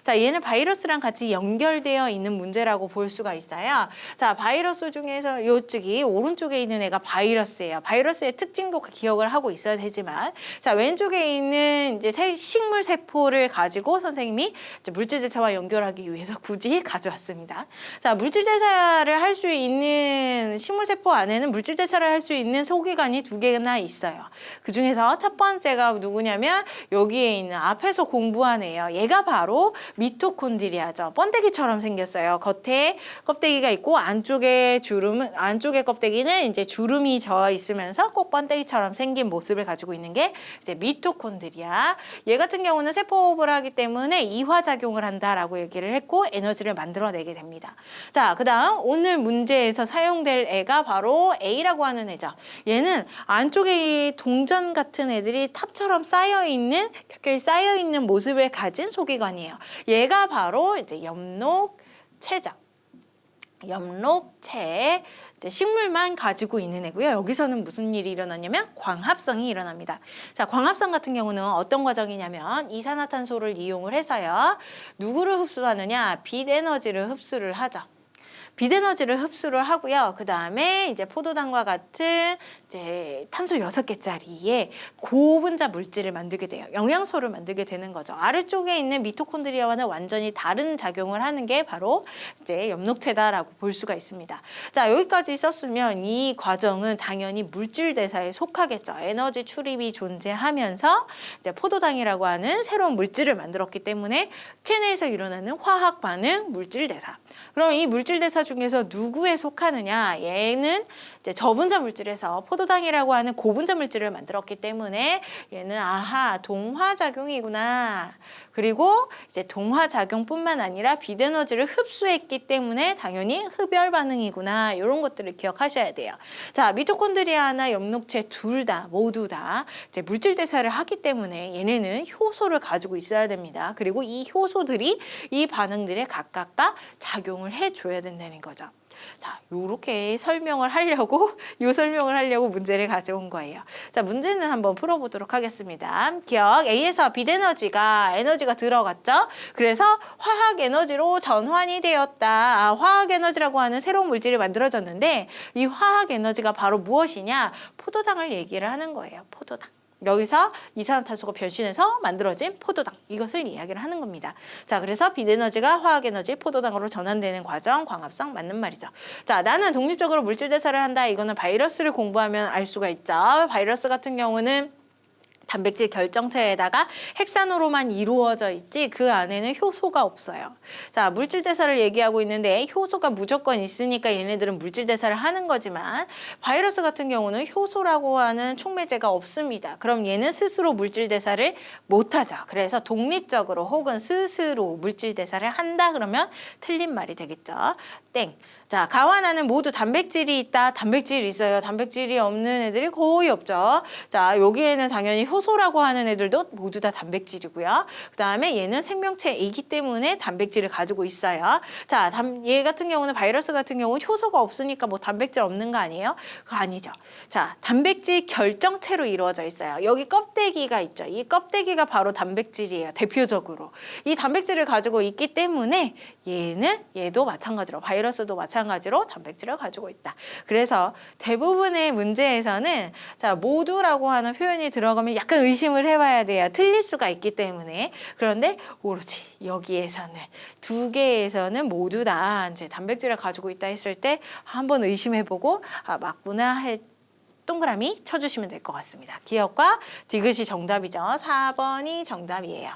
자, 얘는 바이러스랑 같이 연결되어 있는 문제라고 볼 수가 있어요. 자, 바이러스 중에서 이쪽이 오른쪽에 있는 애가 바이러스예요. 바이러스의 특징도 기억을 하고 있어야 되지만, 자, 왼쪽에 있는 이제 식물 세포를 가지고 선생님이 이제 물질 대사와 연결하기 위해서 굳이 가져왔습니다. 자, 물질 대사를 할 수 있는 식물 세포 안에는 물질 대사를 할 수 있는 소기관이 2개나 있어요. 그 중에서 첫 번째가 누구냐면 여기에 있는 앞에서 공부한 애예요. 얘가 바로 미토콘드리아죠. 번데기처럼 생겼어요. 겉에 껍데기가 있고 안쪽에 껍데기는 이제 주름이 져 있으면서 꼭 번데기처럼 생긴 모습을 가지고 있는 게 이제 미토콘드리아. 얘 같은 경우는 세포호흡을 하기 때문에 이화작용을 한다라고 얘기를 했고 에너지를 만들어내게 됩니다. 자, 그다음 오늘 문제에서 사용될 애가 바로 A라고 하는 애죠. 얘는 안쪽에 동전 같은 애들이 탑처럼 쌓여있는, 켜켜이 쌓여있는 모습을 가진 소기관이에요. 얘가 바로 이제 엽록체죠. 엽록체. 식물만 가지고 있는 애고요. 여기서는 무슨 일이 일어나냐면 광합성이 일어납니다. 자, 광합성 같은 경우는 어떤 과정이냐면 이산화탄소를 이용을 해서요. 누구를 흡수하느냐? 빛 에너지를 흡수를 하죠. 빛 에너지를 흡수를 하고요. 그 다음에 이제 포도당과 같은 이제 탄소 6개짜리의 고분자 물질을 만들게 돼요. 영양소를 만들게 되는 거죠. 아래쪽에 있는 미토콘드리아와는 완전히 다른 작용을 하는 게 바로 이제 엽록체다라고 볼 수가 있습니다. 자, 여기까지 썼으면 이 과정은 당연히 물질 대사에 속하겠죠. 에너지 출입이 존재하면서 이제 포도당이라고 하는 새로운 물질을 만들었기 때문에 체내에서 일어나는 화학 반응, 물질 대사. 그럼 이 물질 대사 중에서 누구에 속하느냐? 얘는 이제 저분자 물질에서 포도당이라고 하는 고분자 물질을 만들었기 때문에 얘는 아하, 동화작용이구나. 그리고 이제 동화작용뿐만 아니라 빛 에너지를 흡수했기 때문에 당연히 흡열 반응이구나. 이런 것들을 기억하셔야 돼요. 자, 미토콘드리아나 엽록체 모두 다 이제 물질 대사를 하기 때문에 얘네는 효소를 가지고 있어야 됩니다. 그리고 이 효소들이 이 반응들에 각각과 작용을 해줘야 된다는 거죠. 자, 요렇게 설명을 하려고 문제를 가져온 거예요. 자, 문제는 한번 풀어보도록 하겠습니다. 기억, A에서 빛 에너지가 들어갔죠? 그래서 화학 에너지로 전환이 되었다. 화학 에너지라고 하는 새로운 물질이 만들어졌는데 이 화학 에너지가 바로 무엇이냐? 포도당을 얘기를 하는 거예요. 포도당. 여기서 이산화탄소가 변신해서 만들어진 포도당, 이것을 이야기를 하는 겁니다. 자, 그래서 빛 에너지가 화학 에너지 포도당으로 전환되는 과정, 광합성 맞는 말이죠. 자, 나는 독립적으로 물질 대사를 한다. 이거는 바이러스를 공부하면 알 수가 있죠. 바이러스 같은 경우는 단백질 결정체에다가 헥산으로만 이루어져 있지 그 안에는 효소가 없어요. 자, 물질 대사를 얘기하고 있는데 효소가 무조건 있으니까 얘네들은 물질 대사를 하는 거지만 바이러스 같은 경우는 효소라고 하는 촉매제가 없습니다. 그럼 얘는 스스로 물질 대사를 못하죠. 그래서 독립적으로 혹은 스스로 물질 대사를 한다 그러면 틀린 말이 되겠죠. 땡. 자, 가와 나는 모두 단백질이 있다. 단백질이 있어요. 단백질이 없는 애들이 거의 없죠. 자, 여기에는 당연히 효소라고 하는 애들도 모두 다 단백질이고요. 그 다음에 얘는 생명체이기 때문에 단백질을 가지고 있어요. 자, 얘 같은 경우는 바이러스 같은 경우는 효소가 없으니까 뭐 단백질 없는 거 아니에요? 그거 아니죠. 자, 단백질 결정체로 이루어져 있어요. 여기 껍데기가 있죠. 이 껍데기가 바로 단백질이에요. 대표적으로. 이 단백질을 가지고 있기 때문에 얘도 마찬가지로 바이러스도 마찬가지로 단백질을 가지고 있다. 그래서 대부분의 문제에서는 자, 모두라고 하는 표현이 들어가면 약간 의심을 해봐야 돼요. 틀릴 수가 있기 때문에. 그런데 오로지 여기에서는 2개에서는 모두 다 이제 단백질을 가지고 있다 했을 때 한번 의심해보고 아, 맞구나 동그라미 쳐주시면 될 것 같습니다. 기억과 디귿이 정답이죠. 4번이 정답이에요.